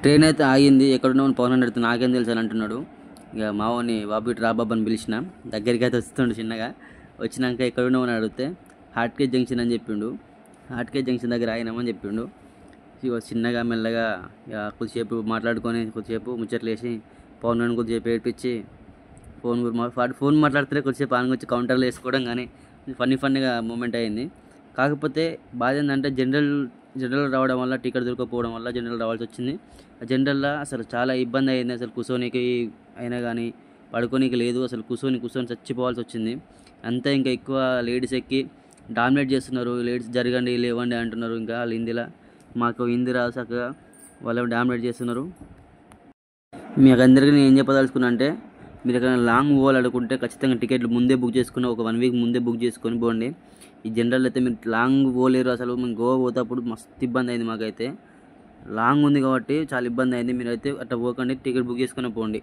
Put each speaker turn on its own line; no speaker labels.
Train అయితే ఆగింది. ఎక్కడున్నావు పవన్ అని అడిగితే నాకేం తెలుసు అని అంటున్నాడు. ఇక మావోని బాబు ఇటు రా బాబు అని పిలిచిన. దగ్గరికి అయితే వస్తుండు చిన్నగా. వచ్చినాక ఎక్కడున్నావు అని అడిగితే హార్ట్కేజ్ జంక్షన్ అని చెప్పిండు. హార్ట్కేజ్ జంక్షన్ దగ్గర ఆగినామని చెప్పిండు. ఇక చిన్నగా మెల్లగా ఇక కొద్దిసేపు మాట్లాడుకొని కొద్దిసేపు ముచ్చట్లేసి పవన్ అని కొద్దిసేపు ఏడిపించి ఫోన్ మాట్లాడితే కొద్దిసేపు ఆయన వచ్చి కౌంటర్లో వేసుకోవడం కానీ ఫన్నీగా మూమెంట్ అయింది. కాకపోతే బాధ ఏంటంటే జనరల్ రావడం వల్ల టికెట్ దొరకకపోవడం వల్ల జనరల్ రావాల్సి వచ్చింది. జనరల్లో అసలు చాలా ఇబ్బంది అయింది. అసలు కూర్చోనికి అయినా కానీ పడుకోనికి లేదు. అసలు కూర్చొని చచ్చిపోవాల్సి వచ్చింది. అంతా ఇంకా ఎక్కువ లేడీస్ ఎక్కి డామినేట్ చేస్తున్నారు. లేడీస్ జరగండి లేవండి అంటున్నారు. ఇంకా వాళ్ళు హిందీలో మాకు హిందీ రాదు చక్కగా వాళ్ళు డామినేట్ చేస్తున్నారు. మీకు అందరికీ నేను ఏం చెప్పదలుచుకున్నా అంటే మీరు ఎక్కడైనా లాంగ్ పోవాలనుకుంటే ఖచ్చితంగా టికెట్లు ముందే బుక్ చేసుకుని ఒక 1 వీక్ ముందే బుక్ చేసుకొని పోండి. ఈ జనరల్ అయితే మీరు లాంగ్ పోలేరు. అసలు మేము గోవా పోతేప్పుడు మస్తు ఇబ్బంది అయింది. మాకైతే లాంగ్ ఉంది కాబట్టి చాలా ఇబ్బంది అయింది. మీరైతే అట్లా పోకండి, టికెట్ బుక్ చేసుకుని పోండి.